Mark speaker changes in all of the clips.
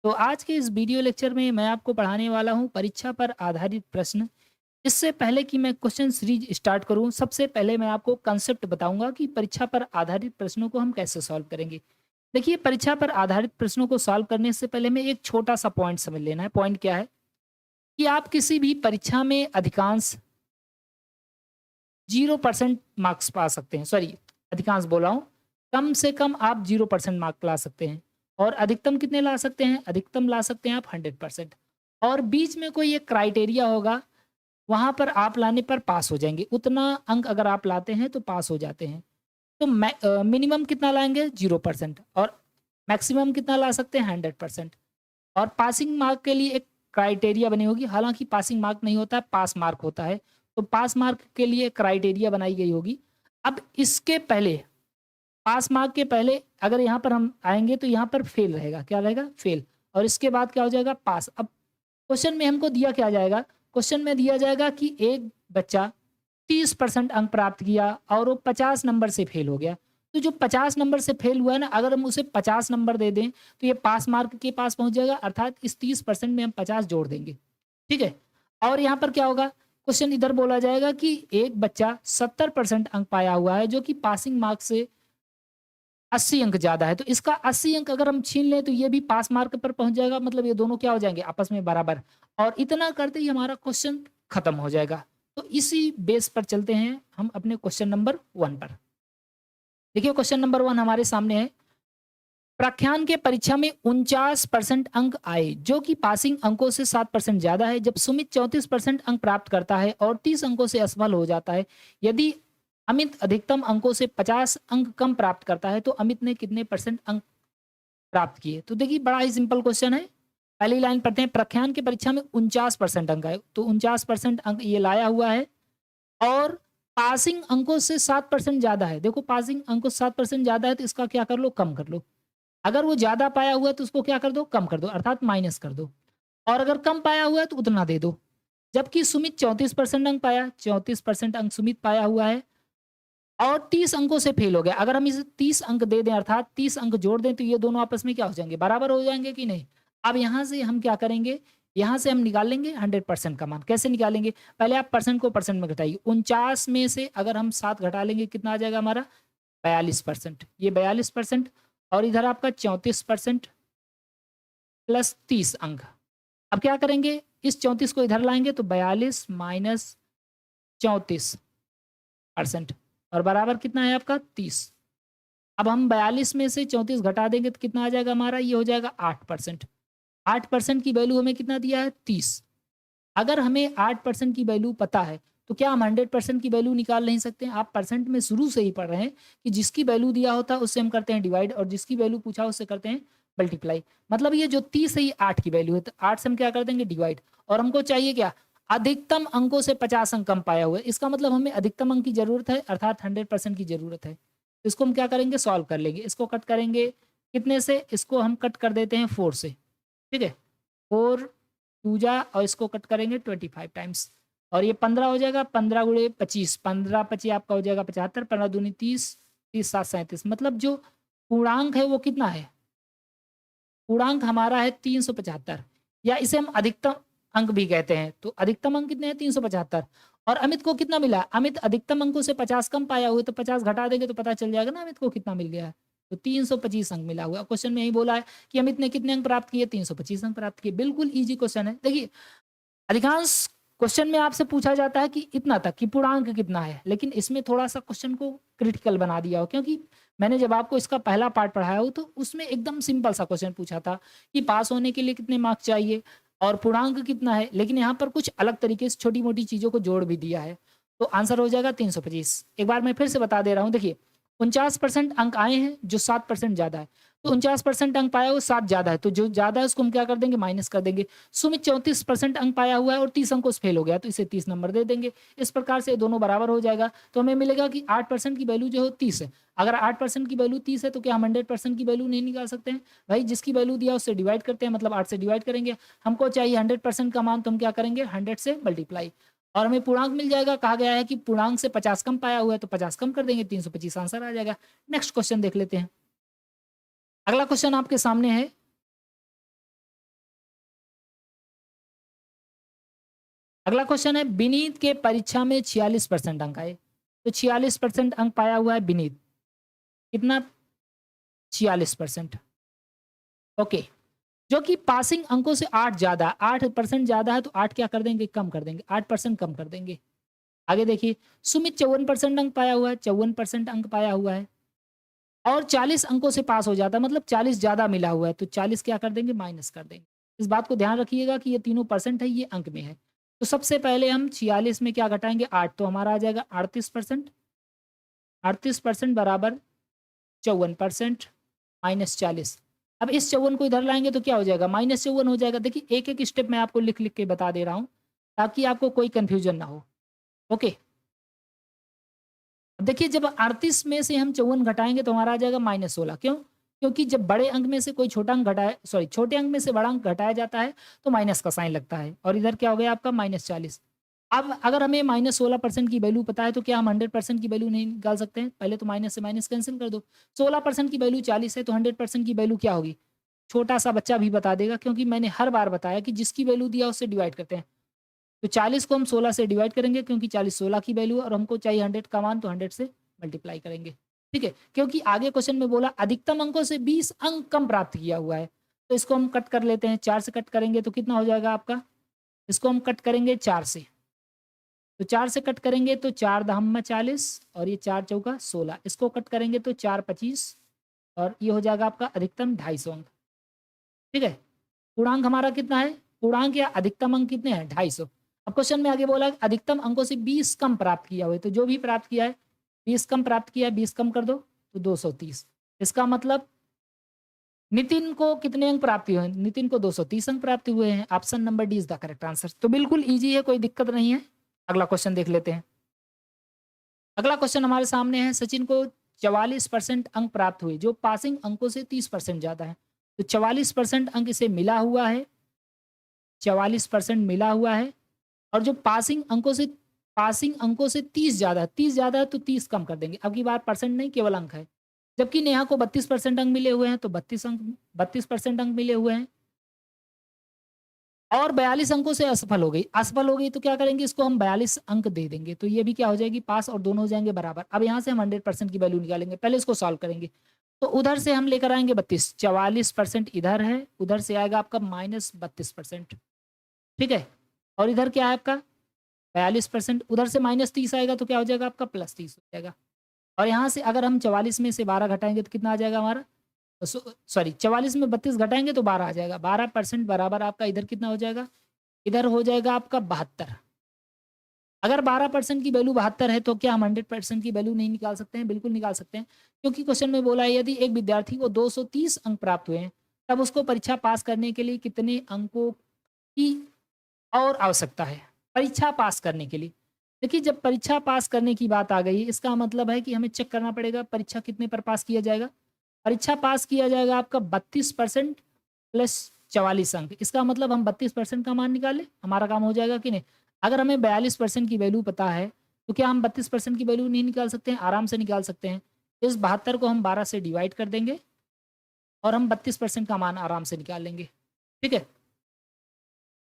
Speaker 1: तो आज के इस वीडियो लेक्चर में मैं आपको पढ़ाने वाला हूँ परीक्षा पर आधारित प्रश्न। इससे पहले कि मैं क्वेश्चन सीरीज स्टार्ट करूँ, सबसे पहले मैं आपको कंसेप्ट बताऊँगा कि परीक्षा पर आधारित प्रश्नों को हम कैसे सॉल्व करेंगे। देखिए, परीक्षा पर आधारित प्रश्नों को सॉल्व करने से पहले हमें एक छोटा-सा पॉइंट समझ लेना है। पॉइंट क्या है कि आप किसी भी परीक्षा में अधिकांश 0% मार्क्स पा सकते हैं। सॉरी, अधिकांश बोल रहा हूँ। कम से कम आप 0% मार्क ला सकते हैं और अधिकतम कितने ला सकते हैं? अधिकतम ला सकते हैं आप 100%। और बीच में कोई एक क्राइटेरिया होगा, वहाँ पर आप लाने पर पास हो जाएँगे। उतना अंक अगर आप लाते हैं तो पास हो जाते हैं। तो मिनिमम कितना लाएँगे? 0% और मैक्सिमम कितना ला सकते हैं? 100%। और पासिंग मार्क के लिए एक क्राइटेरिया बनी होगी, हालाँकि पासिंग मार्क नहीं होता है, पास मार्क होता है। तो पास मार्क के लिए क्राइटेरिया बनाई गई होगी। अब इसके पहले, पास मार्क के पहले अगर यहाँ पर हम आएँगे तो यहाँ पर फेल रहेगा, क्या रहेगा? फेल। और इसके बाद क्या हो जाएगा? पास। अब क्वेश्चन में हमको दिया क्या जाएगा? क्वेश्चन में दिया जाएगा कि एक बच्चा 30% अंक प्राप्त किया और वो 50 नंबर से फेल हो गया। तो जो 50 नंबर से फेल हुआ है ना, अगर हम उसे 50 नंबर दे दें, तो ये पास मार्क के पास पहुँच जाएगा, अर्थात इस 30% में हम 50 जोड़ देंगे। ठीक है? और यहाँ पर क्या होगा? क्वेश्चन इधर बोला जाएगा कि एक बच्चा 70% अंक पाया हुआ है, जो कि पासिंग मार्क से 80 अंक ज़्यादा है। तो इसका 80 अंक अगर हम छीन लें, तो ये भी पास मार्क पर पहुँच जाएगा, मतलब ये दोनों क्या हो जाएँगे? आपस में बराबर। और इतना करते ही हमारा क्वेश्चन खत्म हो जाएगा। तो इसी बेस पर चलते हैं हम अपने क्वेश्चन नंबर 1 पर। देखिए, क्वेश्चन नंबर 1 हमारे सामने है। प्रख्यान के परीक्षा में 49% अंक आए, जो कि पासिंग अंकों से 7% ज़्यादा है। जब सुमित 34% अंक प्राप्त करता है और 30 अंकों से असफल हो जाता है। यदि अमित अधिकतम अंकों से 50 अंक कम प्राप्त करता है, तो अमित ने कितने परसेंट अंक प्राप्त किए? तो देखिए, बड़ा ही सिंपल क्वेश्चन है। पहली लाइन पढ़ते हैं, प्रख्यान की परीक्षा में 49% अंक आए, तो 49% अंक ये लाया हुआ है और पासिंग अंकों से 7% ज़्यादा है। देखो, पासिंग अंकों से 7% ज़्यादा है, तो इसका क्या कर लो? कम कर लो। अगर वो ज़्यादा पाया हुआ है तो उसको क्या कर दो? कम कर दो, अर्थात माइनस कर दो। और अगर कम पाया हुआ है तो उतना दे दो। जबकि सुमित 34% अंक पाया, 34% अंक सुमित पाया हुआ है और 30 अंकों से फेल हो गया। अगर हम इसे 30 अंक दे दें, अर्थात 30 अंक जोड़ दें, तो ये दोनों आपस में क्या हो जाएँगे? बराबर हो जाएँगे कि नहीं? अब यहाँ से हम क्या करेंगे? यहाँ से हम निकाल लेंगे 100% का मान। कैसे निकालेंगे? पहले आप परसेंट को परसेंट में घटाइए। 49 में से अगर हम 7 घटा लेंगे, कितना आ जाएगा हमारा? 42%। ये 42% और इधर आपका 34% प्लस 30 अंक। अब क्या करेंगे? इस 34 को इधर लाएँगे तो 42 माइनस 34% और बराबर कितना है आपका? 30। अब हम 42 में से 34 घटा देंगे तो कितना आ जाएगा हमारा? ये हो जाएगा 8%। 8% की वैल्यू हमें कितना दिया है? 30। अगर हमें 8% की वैल्यू पता है, तो क्या हम 100% की वैल्यू निकाल नहीं सकते हैं? आप परसेंट में शुरू से ही पढ़ रहे हैं कि जिसकी वैल्यू दिया होता है उससे हम करते हैं डिवाइड और जिसकी वैल्यू पूछा उससे करते हैं मल्टीप्लाई। मतलब ये जो 30 है ये 8 की वैल्यू है, तो 8 से हम क्या कर देंगे? डिवाइड। और हमको चाहिए क्या? अधिकतम अंकों से 50 अंक कम पाया हुआ है। इसका मतलब हमें अधिकतम अंक की ज़रूरत है, अर्थात 100% की ज़रूरत है। तो इसको हम क्या करेंगे? सॉल्व कर लेंगे। इसको कट करेंगे कितने से? इसको हम कट कर देते हैं 4 से। ठीक है? 4 दूजा और इसको कट करेंगे 25 टाइम्स और ये 15 हो जाएगा। 15 गुणे 25, 15 पची आपका हो जाएगा 75, 15 दूनी 30, 30 7 37। मतलब जो पूर्णांक है वो कितना है? पूर्णांक हमारा है 375 या इसे हम अधिकतम अंक भी कहते हैं। तो अधिकतम अंक कितने हैं? 375। और अमित को कितना मिला? अमित अधिकतम अंकों से 50 कम पाया हुआ है, तो 50 घटा देंगे तो पता चल जाएगा ना अमित को कितना मिल गया है। तो 325 अंक मिला हुआ है। क्वेश्चन में यही बोला है कि अमित ने कितने अंक प्राप्त किए? 325 अंक प्राप्त किए। बिल्कुल ईज़ी क्वेश्चन है। देखिए, अधिकांश क्वेश्चन में आपसे पूछा जाता है कि इतना तक कि पूर्णांक कितना है, लेकिन इसमें थोड़ा-सा क्वेश्चन को क्रिटिकल बना दिया हो, क्योंकि मैंने जब आपको इसका पहला पार्ट पढ़ाया हो तो उसमें एकदम सिंपल सा क्वेश्चन पूछा था कि पास होने के लिए कितने मार्क्स चाहिए और पूर्णांक कितना है, लेकिन यहाँ पर कुछ अलग तरीके से छोटी-मोटी चीज़ों को जोड़ भी दिया है। तो आंसर हो जाएगा 325। एक बार मैं फिर से बता दे रहा हूँ, देखिए 49% अंक आए हैं, जो 7% ज़्यादा है। तो 49% अंक पाया वो 7 ज़्यादा है, तो जो ज़्यादा है उसको हम क्या कर देंगे? माइनस कर देंगे। सुमित 34% अंक पाया हुआ है और 30 अंकों से फेल हो गया, तो इसे 30 नंबर दे देंगे। इस प्रकार से दोनों बराबर हो जाएगा, तो हमें मिलेगा कि 8% की वैल्यू जो है 30 है। अगर 8% की वैल्यू 30 है, तो क्या हम 100% की वैल्यू नहीं निकाल सकते हैं? भाई, जिसकी वैल्यू दिया उससे डिवाइड करते हैं, मतलब 8 से डिवाइड करेंगे। हमको चाहिए 100% का मान, तो हम क्या करेंगे? 100 से मल्टीप्लाई और हमें पूर्णांक मिल जाएगा। कहा गया है कि पूर्णांक से 50 कम पाया हुआ है, तो 50 कम कर देंगे, 325 आंसर आ जाएगा। नेक्स्ट क्वेश्चन देख लेते हैं। अगला क्वेश्चन आपके सामने है। अगला क्वेश्चन है विनीत के परीक्षा में 46% अंक आए। तो 46% अंक पाया हुआ है विनीत। कितना? 46%। ओके। जो कि पासिंग अंकों से 8 ज़्यादा, 8% ज़्यादा है तो 8 क्या कर देंगे? कम कर देंगे, 8% कम कर देंगे। आगे देखिए, सुमित 54% अंक पाया हुआ है, 54% अंक पाया हुआ है और 40 अंकों से पास हो जाता है, मतलब 40 ज़्यादा मिला हुआ है, तो 40 क्या कर देंगे? माइनस कर देंगे। इस बात को ध्यान रखिएगा कि ये तीनों परसेंट है, ये अंक में है। तो सबसे पहले हम 46 में क्या घटाएँगे? 8, तो हमारा आ जाएगा 38%। 38% बराबर 54% माइनस 40। अब इस 54 को इधर लाएँगे तो क्या हो जाएगा? माइनस 54 हो जाएगा। देखिए एक-एक स्टेप मैं आपको लिख-लिख के बता दे रहा हूँ, ताकि आपको कोई कन्फ्यूजन ना हो। ओके। अब देखिए जब 38 में से हम 54 घटाएँगे तो हमारा आ जाएगा -16। क्यों? क्योंकि जब बड़े अंक में से कोई छोटा अंक घटाया, सॉरी, छोटे अंक में से बड़ा अंक घटाया जाता है तो माइनस का साइन लगता है और इधर क्या हो गया आपका? -40। अब अगर हमें -16% की वैल्यू पता है तो क्या हम 100% की वैल्यू नहीं निकाल सकते हैं? पहले तो माइनस से माइनस कैंसल कर दो। 16% की वैल्यू 40 है तो 100% की वैल्यू क्या होगी? छोटा-सा बच्चा भी बता देगा, क्योंकि मैंने हर बार बताया कि जिसकी वैल्यू दिया उससे डिवाइड करते हैं। तो 40 को हम 16 से डिवाइड करेंगे, क्योंकि 40 16 की वैल्यू है और हमको चाहिए 100 का मान, तो 100 से मल्टीप्लाई करेंगे। ठीक है? क्योंकि आगे क्वेश्चन में बोला अधिकतम अंकों से 20 अंक कम प्राप्त किया हुआ है। तो इसको हम कट कर लेते हैं, 4 से कट करेंगे तो कितना हो जाएगा आपका? इसको हम कट करेंगे 4 से। तो 4 से कट करेंगे तो 4 दहम 40 और ये 4 चौका 16। इसको कट करेंगे तो 4 25 और ये हो जाएगा आपका अधिकतम 250 अंक। ठीक है? पूर्णांक हमारा कितना है? पूर्णांक या अधिकतम अंक कितने हैं? 250। अब क्वेश्चन में आगे बोला है अधिकतम अंकों से 20 कम प्राप्त किया हुआ है, तो जो भी प्राप्त किया है 20 कम प्राप्त किया है, 20 कम कर दो तो 230। इसका मतलब नितिन को कितने अंक प्राप्त हुए हैं? नितिन को 230 अंक प्राप्त हुए हैं। Option number D is the correct answer. तो बिल्कुल ईजी है, कोई दिक्कत नहीं है। अगला क्वेश्चन देख लेते हैं। अगला क्वेश्चन हमारे सामने है, सचिन को 44% अंक प्राप्त हुए जो पासिंग अंकों से 30% ज्यादा है। तो 44% अंक इसे मिला हुआ है, 44% मिला हुआ है और जो पासिंग अंकों से 30 ज़्यादा है, 30 ज़्यादा है तो 30 कम कर देंगे। अब की बार परसेंट नहीं, केवल अंक है। जबकि नेहा को 32% अंक मिले हुए हैं तो 32% अंक मिले हुए हैं और 42 अंकों से असफल हो गई। असफल हो गई तो क्या करेंगे? इसको हम 42 अंक दे देंगे तो ये भी क्या हो जाएगी? पास, और दोनों हो जाएंगे बराबर। अब यहाँ से हम 100% की वैल्यू निकालेंगे। पहले इसको सॉल्व करेंगे तो उधर से हम लेकर आएंगे 32, 44% इधर है, उधर से आएगा आपका -32%। ठीक है? और इधर क्या है आपका? 42%। उधर से -30 आएगा तो क्या हो जाएगा आपका? +30 हो जाएगा। और यहाँ से अगर हम 44 में से 12 घटाएँगे तो कितना आ जाएगा हमारा? सॉरी, 44 में 32 घटाएँगे तो 12 आ जाएगा। 12% बराबर आपका इधर कितना हो जाएगा? इधर हो जाएगा आपका 72। अगर 12% की वैल्यू 72 है तो क्या हम 100% की वैल्यू नहीं निकाल सकते हैं? बिल्कुल निकाल सकते हैं, क्योंकि क्वेश्चन में बोला है यदि एक विद्यार्थी को 230 अंक प्राप्त हुए हैं, तब उसको परीक्षा पास करने के लिए कितने अंकों की और आवश्यकता है? परीक्षा पास करने के लिए। देखिए जब परीक्षा पास करने की बात आ गई, इसका मतलब है कि हमें चेक करना पड़ेगा परीक्षा कितने पर पास किया जाएगा। परीक्षा पास किया जाएगा आपका 32% प्लस 44 अंक। इसका मतलब हम 32% का मान निकालें, हमारा काम हो जाएगा कि नहीं? अगर हमें 42% की वैल्यू पता है, तो क्या हम 32% की वैल्यू नहीं निकाल सकते हैं? आराम से निकाल सकते हैं। इस 72 को हम 12 से डिवाइड कर देंगे और हम 32% का मान आराम से निकाल लेंगे। ठीक है?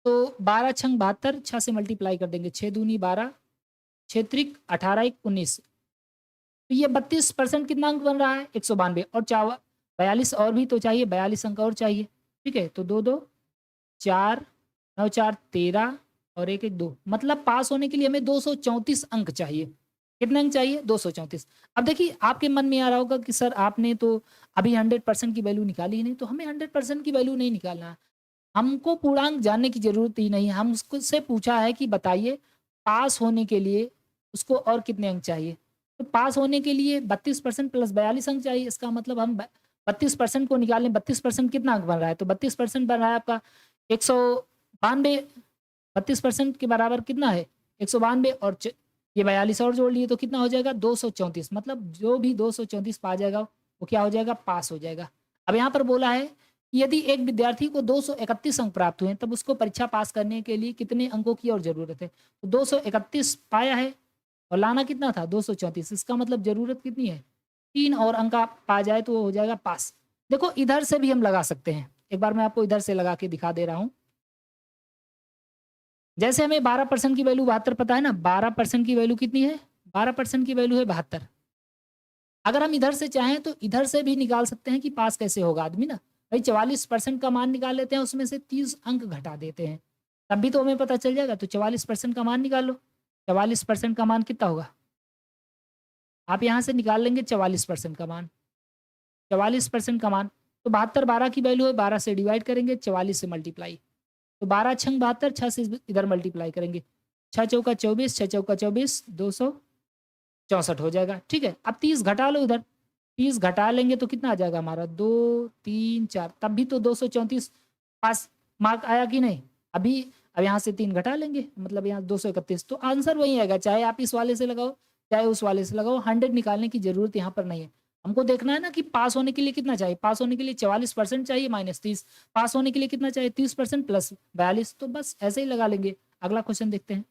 Speaker 1: तो 12 छंग 72, 6 से मल्टीप्लाई कर देंगे, 6 दूनी 12, 6 त्रिक 18 1 19। तो ये 32% कितना अंक बन रहा है? 192। और 42 और भी तो चाहिए, 42 अंक और चाहिए। ठीक है? तो 2 2 4 9 4 13 और 1 1 2, मतलब पास होने के लिए हमें 234 अंक चाहिए। कितने अंक चाहिए? 234। अब देखिए आपके मन में आ रहा होगा कि सर आपने तो अभी 100% की वैल्यू निकाली ही नहीं, तो हमें 100% की वैल्यू नहीं निकालना है। हमको पूर्णांक जानने की ज़रूरत ही नहीं है। हम उससे पूछा है कि बताइए पास होने के लिए उसको और कितने अंक चाहिए? तो पास होने के लिए 32% प्लस 42 अंक चाहिए। इसका मतलब हम ब 32% को निकालें, 32% कितना अंक बन रहा है? तो 32% बन रहा है आपका 192। 32% के बराबर कितना है? 192 और ये 42 और जोड़ लिए तो कितना हो जाएगा? 234। मतलब जो भी 234 पा जाएगा वो क्या हो जाएगा? पास हो जाएगा। अब यहाँ पर बोला है यदि एक विद्यार्थी को 231 अंक प्राप्त हुए हैं, तब उसको परीक्षा पास करने के लिए कितने अंकों की और ज़रूरत है? तो 231 पाया है और लाना कितना था? 234। इसका मतलब ज़रूरत कितनी है? 3 और अंक आप पा जाए तो वो हो जाएगा पास। देखो इधर से भी हम लगा सकते हैं। एक बार मैं आपको इधर से लगा के दिखा दे रहा हूँ। जैसे हमें 12% की वैल्यू 72 पता है ना, 12% की वैल्यू कितनी है? 12% की वैल्यू है 72। अगर हम इधर से चाहें तो इधर से भी निकाल सकते हैं कि पास कैसे होगा आदमी ना। भाई 44% का मान निकाल लेते हैं, उसमें से 30 अंक घटा देते हैं, तब भी तो हमें पता चल जाएगा। तो 44% का मान निकाल लो। 44% का मान कितना होगा? आप यहाँ से निकाल लेंगे 44% का मान। 44% का मान तो 72 12 की वैल्यू है, 12 से डिवाइड करेंगे, 44 से मल्टीप्लाई। तो 12 छंग 72, 6 से इधर मल्टीप्लाई करेंगे, 6 चौका 24, 6 चौका 24, 264 हो जाएगा। ठीक है, अब 30 घटा लो इधर, 30 घटा लेंगे तो कितना आ जाएगा हमारा? 2 3 4, तब भी तो 234 पास मार्क आया कि नहीं? अभी अब यहाँ से 3 घटा लेंगे, मतलब यहाँ 231, तो आंसर वही आएगा, चाहे आप इस वाले से लगाओ चाहे उस वाले से लगाओ। 100 निकालने की जरूरत यहाँ पर नहीं है। हमको देखना है ना कि पास होने के लिए कितना चाहिए। पास होने के लिए 44% चाहिए माइनस 30, पास होने के लिए कितना चाहिए? 30% प्लस 42, तो बस ऐसे ही लगा लेंगे। अगला क्वेश्चन देखते हैं।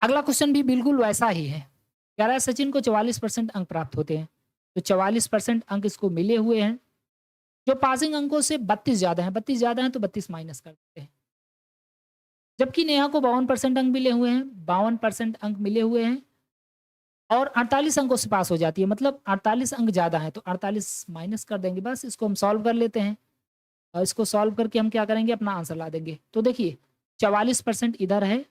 Speaker 1: अगला क्वेश्चन भी बिल्कुल वैसा ही है। कह रहा है सचिन को 44% अंक प्राप्त होते हैं, तो 44% अंक इसको मिले हुए हैं, जो पासिंग अंकों से 32 ज्यादा है। 32 ज्यादा है तो 32 माइनस कर देते हैं। जबकि नेहा को 52% अंक मिले हुए हैं, 52% अंक मिले हुए हैं, और 48 अंकों से पास हो जाती है, मतलब 48 अंक ज्यादा है, तो 48 माइनस कर देंगे। बस इसको हम सॉल्व कर लेते हैं, और इसको सॉल्व करके हम क्या करेंगे? अपना आंसर ला देंगे। तो देखिए 44% इधर है,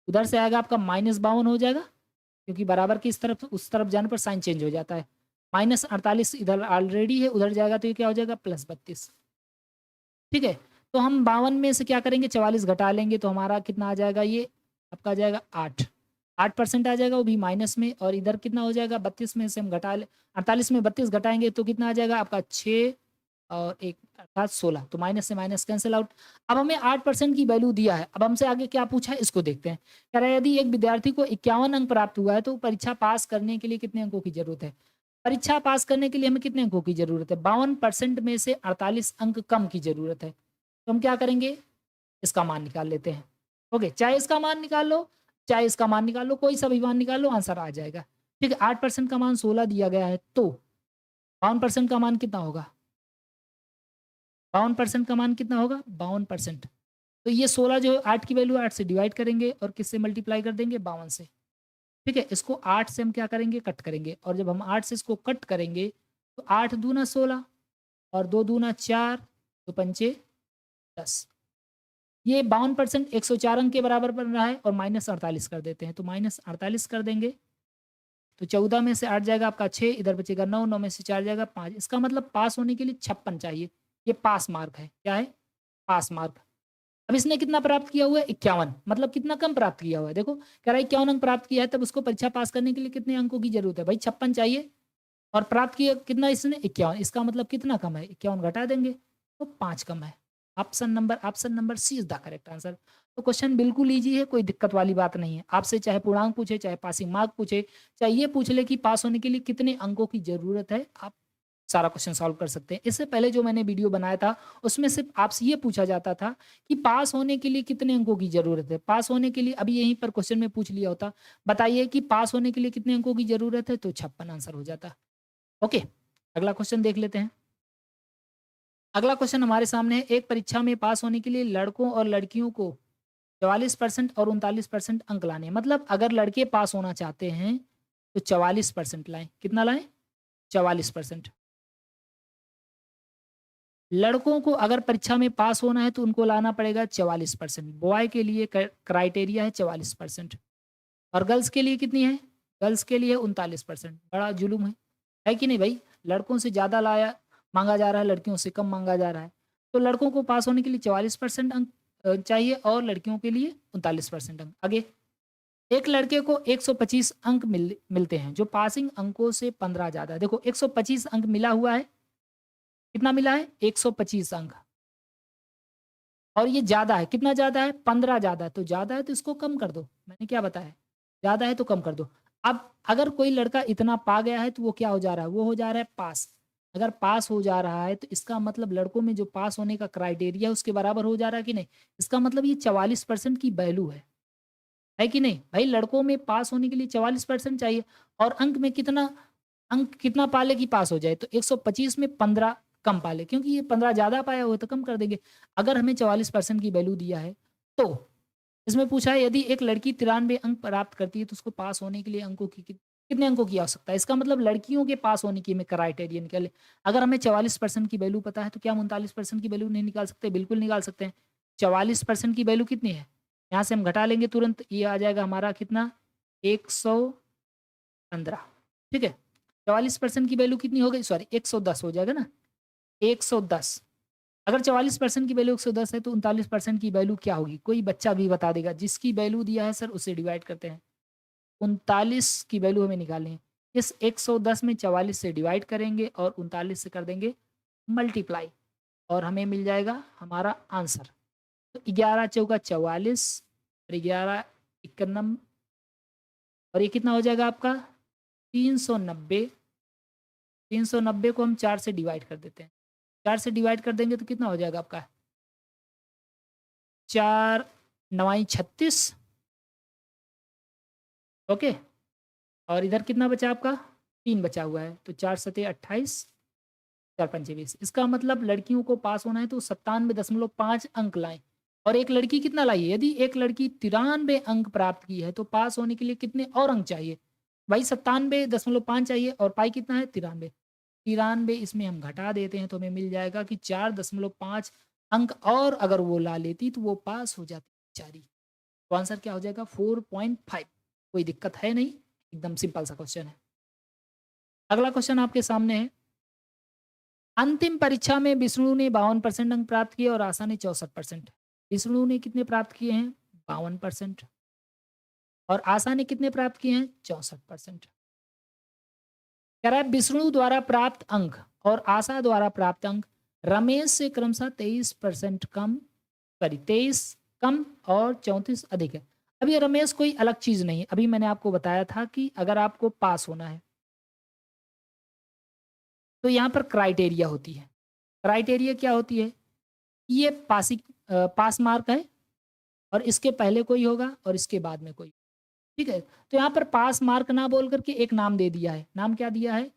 Speaker 1: उधर से आएगा आपका -52 हो जाएगा, क्योंकि बराबर की इस तरफ उस तरफ जाने पर साइन चेंज हो जाता है। -48 इधर ऑलरेडी है, उधर जाएगा तो ये क्या हो जाएगा? +32। ठीक है, तो हम 52 में से क्या करेंगे? 44 घटा लेंगे, तो हमारा कितना आ जाएगा? ये आपका आ जाएगा 8% आ जाएगा, वो भी माइनस में। और इधर कितना हो जाएगा? 32 में से हम घटा ले, 48 में 32 घटाएंगे तो कितना आ जाएगा आपका? 6 और 1 अर्थात 16। तो माइनस से माइनस कैंसिल आउट। अब हमें 8% की वैल्यू दिया है, अब हमसे आगे क्या पूछा है इसको देखते हैं। कह रहा है यदि एक विद्यार्थी को 51 अंक प्राप्त हुआ है तो परीक्षा पास करने के लिए कितने अंकों की जरूरत है? परीक्षा पास करने के लिए हमें कितने अंकों की जरूरत है? 52% में से 48 अंक कम की जरूरत है। तो हम क्या करेंगे? इसका मान निकाल लेते हैं। ओके, चाहे इसका मान निकाल लो चाहे इसका मान निकाल लो, कोई सा भी मान निकाल लो, आंसर आ जाएगा। ठीक है, 8% का मान 16 दिया गया है, तो 52% का मान कितना होगा? 52% का मान कितना होगा? 52%। तो ये 16 जो 8 की वैल्यू 8 से डिवाइड करेंगे और किससे मल्टीप्लाई कर देंगे? 52 से। ठीक है, इसको 8 से हम क्या करेंगे? कट करेंगे, और जब हम 8 से इसको कट करेंगे तो 8 दूना 16 और 2 दूना 4, 2 पंचे 10। ये 52% 104 अंक के बराबर बन रहा है, और -48 कर देते हैं, तो -48 कर देंगे। तो 14 में से 8 जाएगा आपका 6, इधर बचेगा 9, 9 में से 4 जाएगा 5। इसका मतलब पास होने के लिए 56 चाहिए। ये पास मार्क है। क्या है? पास मार्क। अब इसने कितना प्राप्त किया हुआ है? 51, मतलब कितना कम प्राप्त किया हुआ है? देखो कह रहा है 51 अंक प्राप्त किया है, तब उसको परीक्षा पास करने के लिए कितने अंकों की जरूरत है? भाई 56 चाहिए, और प्राप्त किया कितना इसने? 51। इसका मतलब कितना कम है? 51 घटा देंगे तो 5 कम है। Option number C is the correct answer. तो क्वेश्चन बिल्कुल ईजी है, कोई दिक्कत वाली बात नहीं है। आपसे चाहे पूर्णांक पूछे, चाहे पासिंग मार्क पूछे, चाहे ये पूछ ले कि पास होने के लिए कितने अंकों की जरूरत है, आप सारा क्वेश्चन सॉल्व कर सकते हैं। इससे पहले जो मैंने वीडियो बनाया था उसमें सिर्फ आपसे ये पूछा जाता था कि पास होने के लिए कितने अंकों की जरूरत है। पास होने के लिए अभी यहीं पर क्वेश्चन में पूछ लिया होता, बताइए कि पास होने के लिए कितने अंकों की जरूरत है, तो 56 आंसर हो जाता। ओके, अगला क्वेश्चन देख लेते हैं। अगला क्वेश्चन हमारे सामने है, एक परीक्षा में पास होने के लिए लड़कों और लड़कियों को 44% और 39% अंक लाने हैं। मतलब अगर लड़के पास होना चाहते हैं तो 44% लाएं। कितना लाएं? 44%। लड़कों को अगर परीक्षा में पास होना है तो उनको लाना पड़ेगा 44%। बॉय के लिए क्राइटेरिया है 44%, और गर्ल्स के लिए कितनी है? गर्ल्स के लिए 39%। बड़ा जुलूम है कि नहीं भाई? लड़कों से ज़्यादा लाया मांगा जा रहा है, लड़कियों से कम मांगा जा रहा है। तो लड़कों को पास होने के लिए 44% अंक चाहिए, और लड़कियों के लिए 39% अंक। आगे, एक लड़के को 125 अंक मिलते हैं, जो पासिंग अंकों से 15 ज़्यादा है। देखो 125 अंक मिला हुआ है, कितना मिला है? 125 अंक, और ये ज़्यादा है। कितना ज़्यादा है? 15 ज़्यादा है। तो ज़्यादा है तो इसको कम कर दो, मैंने क्या बताया? ज़्यादा है तो कम कर दो। अब अगर कोई लड़का इतना पा गया है तो वो क्या हो जा रहा है? वो हो जा रहा है पास। अगर पास हो जा रहा है तो इसका मतलब लड़कों में जो पास होने का क्राइटेरिया है उसके बराबर हो जा रहा है कि नहीं? इसका मतलब ये 44% की वैल्यू है कि नहीं? भाई लड़कों में पास होने के लिए 44% चाहिए, और अंक में कितना पाले कि पास हो जाए? तो 125 में 15 कम पाले, क्योंकि ये 15 ज़्यादा पाया हुआ है तो कम कर देंगे। अगर हमें 44% की वैल्यू दिया है तो इसमें पूछा है यदि एक लड़की 93 अंक प्राप्त करती है तो उसको पास होने के लिए अंकों की कितने अंकों की आवश्यकता है? इसका मतलब लड़कियों के पास होने की हमें क्राइटेरिया निकाले। अगर हमें 44% की वैल्यू पता है तो क्या हम 39% की वैल्यू नहीं निकाल सकते? बिल्कुल निकाल सकते हैं। 44% की वैल्यू कितनी है? यहाँ से हम घटा लेंगे तुरंत, ये आ जाएगा हमारा कितना? 115। ठीक है? 44% की वैल्यू कितनी हो गई? सॉरी 110 हो जाएगा ना? 110। अगर 44% की वैल्यू 110 है तो 39% की वैल्यू क्या होगी? कोई बच्चा भी बता देगा। जिसकी वैल्यू दिया है सर उसे डिवाइड करते हैं। 39 की वैल्यू हमें निकालनी है। इस 110 में 44 से डिवाइड करेंगे और 39 से कर देंगे मल्टीप्लाई और हमें मिल जाएगा हमारा आंसर। तो 11 चौका 44 और 11 इक्यानम और ये कितना हो जाएगा आपका? 390। 390 को हम 4 से डिवाइड कर देते हैं। 4 से डिवाइड कर देंगे तो कितना हो जाएगा आपका? 4 9 36। ओके, और इधर कितना बचा आपका? 3 बचा हुआ है तो 4 सते 28, 4 पंचे 20। इसका मतलब लड़कियों को पास होना है तो 97.5 अंक लाएँ। और एक लड़की कितना लाई है? यदि एक लड़की 93 अंक प्राप्त की है तो पास होने के लिए कितने और अंक चाहिए? भाई 97.5 चाहिए और पाई कितना है? 93। 93 इसमें हम घटा देते हैं तो हमें मिल जाएगा कि 4.5 अंक और अगर वो ला लेती तो वो पास हो जाती बेचारी। तो आंसर क्या हो जाएगा? 4.5। कोई दिक्कत है नहीं, एकदम सिंपल सा क्वेश्चन है। अगला क्वेश्चन आपके सामने है। अंतिम परीक्षा में विष्णु ने 52% अंक प्राप्त किए और आशा ने 64%। विष्णु ने कितने प्राप्त किए हैं? 52%। और आशा ने कितने प्राप्त किए हैं? 64%। कह रहा है विष्णु द्वारा प्राप्त अंक और आशा द्वारा प्राप्त अंक रमेश से क्रमशः 23% कम, सॉरी 23 कम और 34 अधिक है। अब ये रमेश कोई अलग चीज नहीं है। अभी मैंने आपको बताया था कि अगर आपको पास होना है तो यहाँ पर क्राइटेरिया होती है। क्राइटेरिया क्या होती है? ये पास मार्क है और इसके पहले कोई होगा और इसके बाद में कोई। ठीक है? तो यहाँ पर पास मार्क ना बोल करके एक नाम दे दिया है। नाम क्या दिया है?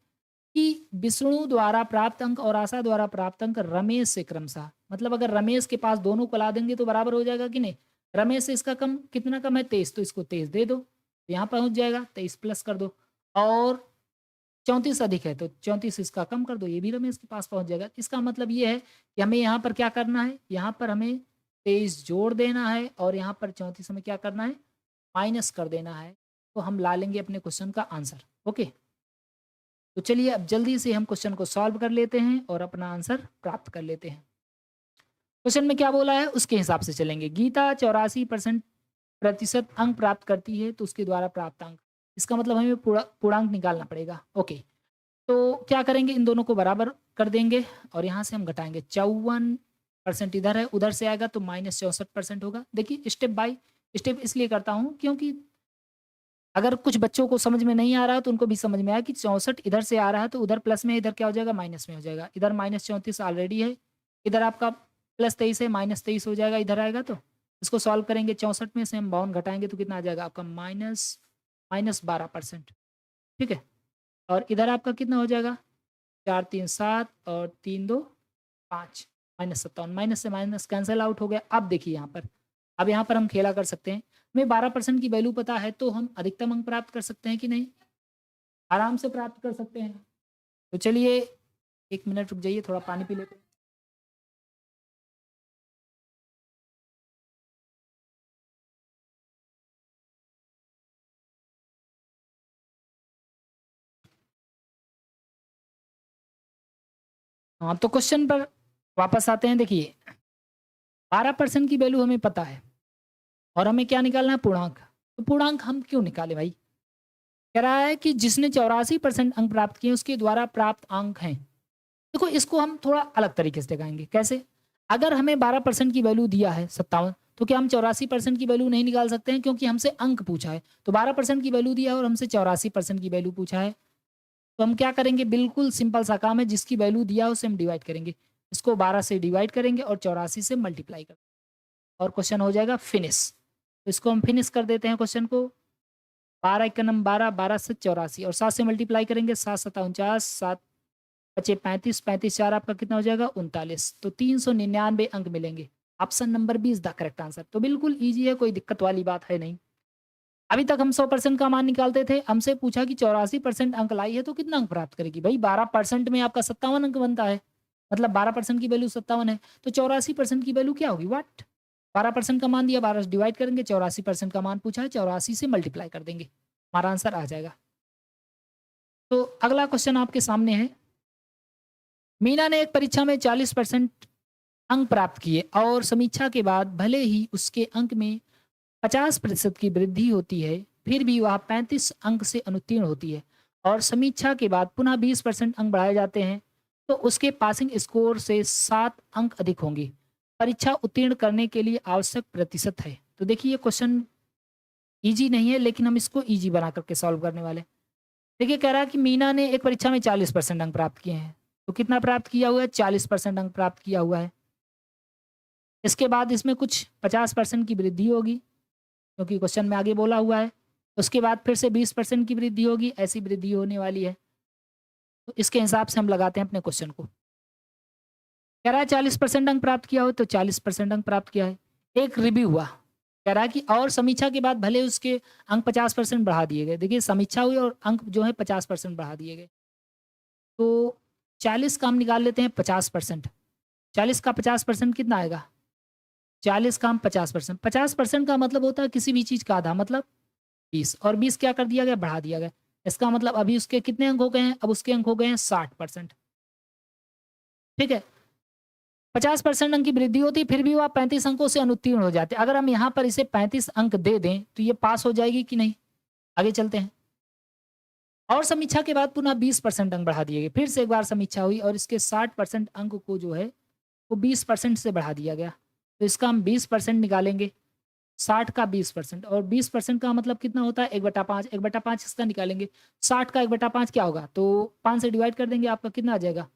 Speaker 1: कि विष्णु द्वारा प्राप्त अंक और आशा द्वारा प्राप्त अंक रमेश से क्रमशः। मतलब अगर रमेश के पास दोनों को ला देंगे तो बराबर हो जाएगा कि नहीं? रमेश से इसका कम कितना कम है? 23, तो इसको 23 दे दो। यहाँ पहुँच जाएगा, 23 प्लस कर दो। और 34 अधिक है तो 34 इसका कम कर दो, ये भी रमेश के पास पहुँच जाएगा। इसका मतलब ये है कि हमें यहाँ पर क्या करना है? यहाँ पर हमें 23 जोड़ देना है और यहाँ पर 34 हमें क्या करना है? माइनस कर देना है। तो हम ला लेंगे अपने क्वेश्चन का आंसर। ओके, तो चलिए अब जल्दी से हम क्वेश्चन को सॉल्व कर लेते हैं और अपना आंसर प्राप्त कर लेते हैं। क्वेश्चन में क्या बोला है उसके हिसाब से चलेंगे। गीता 84% अंक प्राप्त करती है तो उसके द्वारा प्राप्त अंक, इसका मतलब हमें पूर्णांक निकालना पड़ेगा। ओके, तो क्या करेंगे? इन दोनों को बराबर कर देंगे और यहाँ से हम घटाएंगे। 54% इधर है, उधर से आएगा तो -64% होगा। देखिए स्टेप बाय स्टेप इसलिए करता हूँ क्योंकि अगर कुछ बच्चों को समझ में नहीं आ रहा है तो उनको भी समझ में आया कि 64 इधर से आ रहा है तो उधर प्लस में, इधर क्या हो जाएगा? माइनस में हो जाएगा। इधर -34 ऑलरेडी है, इधर आपका +23 है, -23 हो जाएगा इधर आएगा। तो इसको सॉल्व करेंगे। 64 में से हम 52 घटाएंगे तो कितना आ जाएगा आपका? -12%। ठीक है, और इधर आपका कितना हो जाएगा? 4 3 7 और 3 2 5, -57। माइनस से माइनस कैंसल आउट हो गया। अब देखिए यहाँ पर, अब यहाँ पर हम खेला कर सकते हैं। हमें 12% की वैल्यू पता है तो हम अधिकतम अंक प्राप्त कर सकते हैं कि नहीं? आराम से प्राप्त कर सकते हैं। तो चलिए 1 मिनट रुक जाइए, थोड़ा पानी पी लेते हैं। हाँ, तो क्वेश्चन पर वापस आते हैं। देखिए 12% की वैल्यू हमें पता है और हमें क्या निकालना है? पूर्णांक। तो पूर्णांक हम क्यों निकाले भाई? कह रहा है कि जिसने 84% अंक प्राप्त किए उसके द्वारा प्राप्त अंक हैं। देखो इसको हम थोड़ा अलग तरीके से दिखाएंगे। कैसे? अगर हमें 12% की वैल्यू दिया है 57, तो क्या हम 84% की वैल्यू नहीं निकाल सकते हैं? क्योंकि हमसे अंक पूछा है। तो 12% की वैल्यू दिया है और हमसे 84% की वैल्यू पूछा है। तो हम क्या करेंगे? बिल्कुल सिंपल सा काम है, जिसकी वैल्यू दिया है उसे हम डिवाइड करेंगे। इसको 12 से डिवाइड करेंगे और 84 से मल्टीप्लाई करेंगे और क्वेश्चन हो जाएगा फिनिश। तो इसको हम फिनिश कर देते हैं क्वेश्चन को। 12 एकम 12, 12 से 84 और 7 से मल्टीप्लाई करेंगे। 7 7 49, 7 बचे 35, 35 4 आपका कितना हो जाएगा? 39। तो 399 अंक मिलेंगे। Option number B is the correct answer. तो बिल्कुल ईजी है, कोई दिक्कत वाली बात है नहीं। अभी तक हम 100% का मान निकालते थे, हमसे पूछा कि 84% अंक लाई है तो कितना अंक प्राप्त करेगी। भाई 12% में आपका 57 अंक बनता है, मतलब 12% की वैल्यू 57 है, तो 84% की वैल्यू क्या होगी, व्हाट। 12% का मान दिया, 12 से डिवाइड करेंगे, 84% का मान पूछा है, 84 से मल्टीप्लाई कर देंगे, हमारा आंसर आ जाएगा। तो अगला क्वेश्चन आपके सामने है, मीना ने एक परीक्षा में 40% अंक प्राप्त किए और समीक्षा के बाद भले ही उसके अंक में 50% की वृद्धि होती है, फिर भी वह 35 अंक से अनुत्तीर्ण होती है और समीक्षा के बाद पुनः 20% अंक बढ़ाए जाते हैं, तो उसके पासिंग स्कोर से 7 अंक अधिक होंगे। परीक्षा उत्तीर्ण करने के लिए आवश्यक प्रतिशत है। तो देखिए ये क्वेश्चन ईजी नहीं है, लेकिन हम इसको ईजी बना करके सॉल्व करने वाले हैं। देखिए कह रहा है कि मीना ने एक परीक्षा में 40% अंक प्राप्त किए हैं, तो कितना प्राप्त किया हुआ है, 40% अंक प्राप्त किया हुआ है। इसके बाद इसमें कुछ 50% की वृद्धि होगी, क्योंकि क्वेश्चन में आगे बोला हुआ है। उसके बाद फिर से 20% की वृद्धि होगी, ऐसी वृद्धि होने वाली है। तो इसके हिसाब से हम लगाते हैं अपने क्वेश्चन को। कह रहा है 40% अंक प्राप्त किया हो, तो 40% अंक प्राप्त किया है। एक रिव्यू हुआ, कह रहा है कि और समीक्षा के बाद भले उसके अंक 50% बढ़ा दिए गए। देखिए समीक्षा हुई और अंक जो है 50% बढ़ा दिए गए। तो 40 का हम निकाल लेते हैं 50%। 40 का 50% कितना आएगा, 40 का हम 50%, 50% का मतलब होता है किसी भी चीज़ का आधा, मतलब 20, और 20 क्या कर दिया गया, बढ़ा दिया गया। इसका मतलब अभी उसके कितने अंक हो गए हैं, अब उसके अंक हो गए हैं 60%। ठीक है, 50% अंक की वृद्धि होती, फिर भी वह 35 अंकों से अनुत्तीर्ण हो जाते। अगर हम यहाँ पर इसे 35 अंक दे दें तो ये पास हो जाएगी कि नहीं। आगे चलते हैं। और समीक्षा के बाद पुनः 20% अंक बढ़ा दिए गए। फिर से एक बार समीक्षा हुई और इसके 60% अंक को जो है वो 20% से बढ़ा दिया गया। तो इसका हम 20% निकालेंगे, 60 का 20%, और 20% का मतलब कितना होता है, 1/5। 1/5 इसका निकालेंगे, 60 का 1/5 क्या होगा, तो 5 से डिवाइड कर देंगे, आपका कितना आ जाएगा,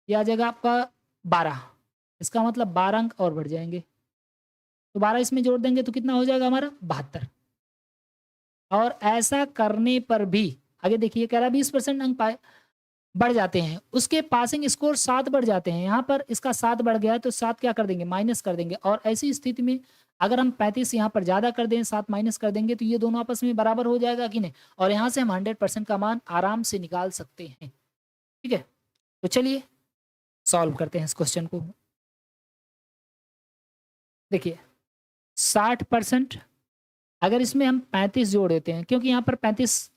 Speaker 1: ये आ जाएगा आपका 12। इसका मतलब 12 अंक और बढ़ जाएंगे, तो 12 इसमें जोड़ देंगे तो कितना हो जाएगा हमारा, 72। और ऐसा करने पर भी आगे देखिए कह रहा है 20% अंक पाए बढ़ जाते हैं, उसके पासिंग स्कोर 7 बढ़ जाते हैं। यहाँ पर इसका 7 बढ़ गया है तो 7 क्या कर देंगे, माइनस कर देंगे। और ऐसी स्थिति में अगर हम 35 यहाँ पर ज़्यादा कर दें, 7 माइनस कर देंगे, तो ये दोनों आपस में बराबर हो जाएगा कि नहीं। और यहाँ से हम 100% का मान आराम से निकाल सकते हैं। ठीक है, तो चलिए सॉल्व करते हैं इस क्वेश्चन को। देखिए 60%, अगर इसमें हम 35 जोड़ देते हैं, क्योंकि यहाँ पर 35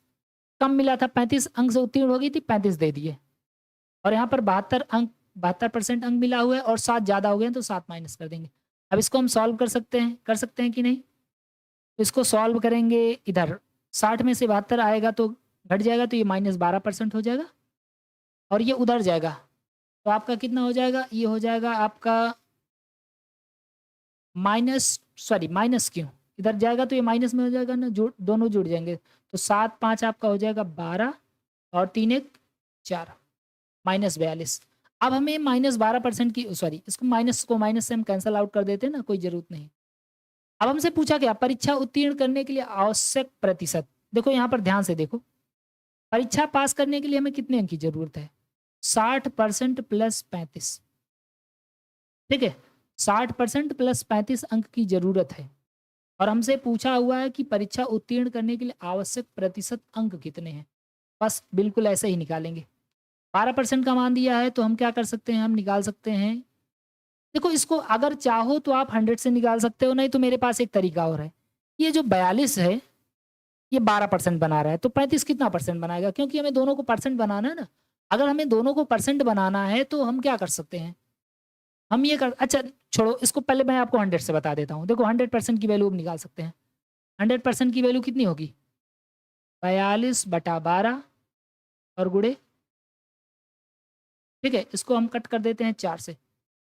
Speaker 1: कम मिला था, 35 अंक से उत्तीर्ण हो गई थी, 35 दे दिए। और यहाँ पर 72% अंक मिला हुआ है और 7 ज़्यादा हो गए हैं, तो 7 माइनस कर देंगे। अब इसको हम सॉल्व कर सकते हैं कि नहीं। तो इसको सॉल्व करेंगे, इधर 60 में से 72 आएगा तो घट जाएगा, तो ये -12% हो जाएगा, और ये उधर जाएगा तो आपका कितना हो जाएगा, ये हो जाएगा आपका माइनस क्यों, इधर जाएगा तो ये माइनस में हो जाएगा ना, दोनों जुड़ जाएंगे। तो 7 5 आपका हो जाएगा 12 और 3 1 4, -42। अब हमें -12% की इसको माइनस से हम कैंसल आउट कर देते हैं ना, कोई जरूरत नहीं। अब हमसे पूछा क्या, परीक्षा उत्तीर्ण करने के लिए आवश्यक प्रतिशत। देखो यहाँ पर ध्यान से देखो, परीक्षा पास करने के लिए हमें कितने अंक की जरूरत है, 60% प्लस 35। ठीक है, 60% प्लस 35 अंक की जरूरत है। और हमसे पूछा हुआ है कि परीक्षा उत्तीर्ण करने के लिए आवश्यक प्रतिशत अंक कितने हैं। बस बिल्कुल ऐसे ही निकालेंगे। 12% का मान दिया है तो हम क्या कर सकते हैं, हम निकाल सकते हैं। देखो इसको अगर चाहो तो आप 100 से निकाल सकते हो, नहीं तो मेरे पास एक तरीका और है। ये जो 42 है ये 12% बना रहा है, तो 35 कितना परसेंट बनाएगा, क्योंकि हमें दोनों को परसेंट बनाना है ना। अगर हमें दोनों को परसेंट बनाना है तो हम क्या कर सकते हैं, हम ये कर, अच्छा छोड़ो इसको, पहले मैं आपको 100 से बता देता हूँ। देखो 100% की वैल्यू हम निकाल सकते हैं। 100% की वैल्यू कितनी होगी, 42/12 और गुणे, ठीक है, इसको हम कट कर देते हैं 4 से,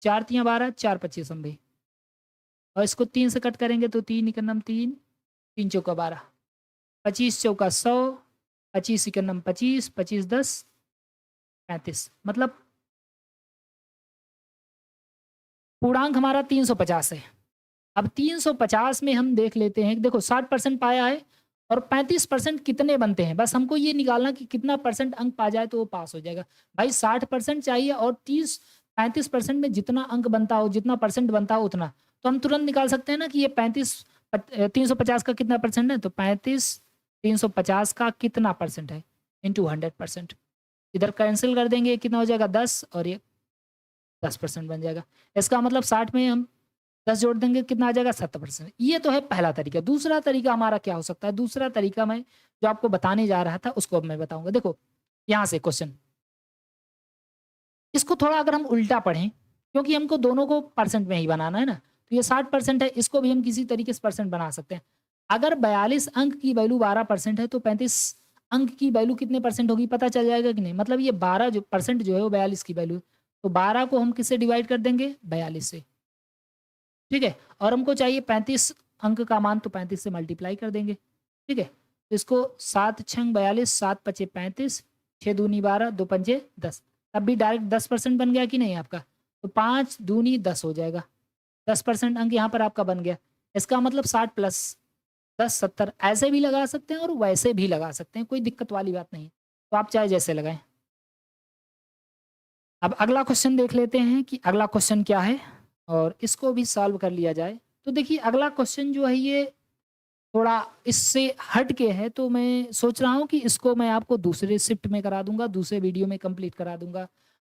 Speaker 1: 4 तियाँ 12, 4 25 हम भी, और इसको 3 से कट करेंगे तो 3 इकन्नम 3, 3 चौका 12, 25 चौका 100, 25 इकन्नम 25, 25 10 35, मतलब पूर्णांक हमारा 350 है। अब 350 में हम देख लेते हैं, देखो 60% पाया है और 35% कितने बनते हैं, बस हमको ये निकालना कि कितना परसेंट अंक पा जाए तो वो पास हो जाएगा। भाई 60% चाहिए और 35% में जितना अंक बनता हो, जितना परसेंट बनता हो उतना, तो हम तुरंत निकाल सकते हैं ना कि ये 350 का कितना परसेंट है, तो 35 350 का कितना परसेंट है इंटू 100%। इधर कैंसिल कर देंगे, कितना हो जाएगा 10 और ये 10% बन जाएगा। इसका मतलब 60 में हम 10 जोड़ देंगे, कितना आ जाएगा 70%। ये तो है पहला तरीका। दूसरा तरीका हमारा क्या हो सकता है? दूसरा तरीका मैं जो आपको बताने जा रहा था उसको अब मैं बताऊंगा। देखो यहाँ से क्वेश्चन, इसको थोड़ा अगर हम उल्टा पढ़ें, क्योंकि हमको दोनों को परसेंट में ही बनाना है ना, तो ये 60% है, इसको भी हम किसी तरीके से परसेंट बना सकते हैं। अगर 42 अंक की वैल्यू 12% है तो 35 अंक की वैल्यू कितने परसेंट होगी पता चल जाएगा कि नहीं? मतलब ये 12 जो परसेंट जो है वो 42 की वैल्यू है, तो 12 को हम किससे डिवाइड कर देंगे? 42 से, ठीक है। और हमको चाहिए 35 अंक का मान, तो 35 से मल्टीप्लाई कर देंगे, ठीक है। तो इसको 7 छंग 42, 7 पचे 35, 6 दूनी 12, 2 पंजे 10। अब भी डायरेक्ट 10% बन गया कि नहीं आपका? तो 5 दूनी 10 हो जाएगा, 10% अंक यहाँ पर आपका बन गया। इसका मतलब 60 प्लस 10 70, ऐसे भी लगा सकते हैं और वैसे भी लगा सकते हैं, कोई दिक्कत वाली बात नहीं। तो आप चाहे जैसे लगाएं। अब अगला क्वेश्चन देख लेते हैं कि अगला क्वेश्चन क्या है और इसको भी सॉल्व कर लिया जाए। तो देखिए अगला क्वेश्चन जो है ये थोड़ा इससे हट के है, तो मैं सोच रहा हूँ कि इसको मैं आपको दूसरे शिफ्ट में करा दूंगा, दूसरे वीडियो में कंप्लीट करा दूंगा।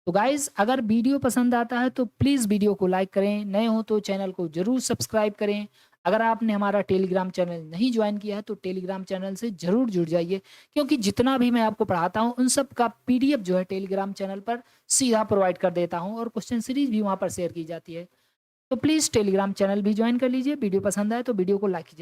Speaker 1: तो गाइज़ अगर वीडियो पसंद आता है तो प्लीज़ वीडियो को लाइक करें, नए हो तो चैनल को ज़रूर सब्सक्राइब करें। अगर आपने हमारा टेलीग्राम चैनल नहीं ज्वाइन किया है तो टेलीग्राम चैनल से ज़रूर जुड़ जाइए, क्योंकि जितना भी मैं आपको पढ़ाता हूँ उन सब का पीडीएफ जो है टेलीग्राम चैनल पर सीधा प्रोवाइड कर देता हूँ और क्वेश्चन सीरीज भी वहाँ पर शेयर की जाती है। तो प्लीज़ टेलीग्राम चैनल भी ज्वाइन कर लीजिए। वीडियो पसंद आए तो वीडियो को लाइक कीजिए।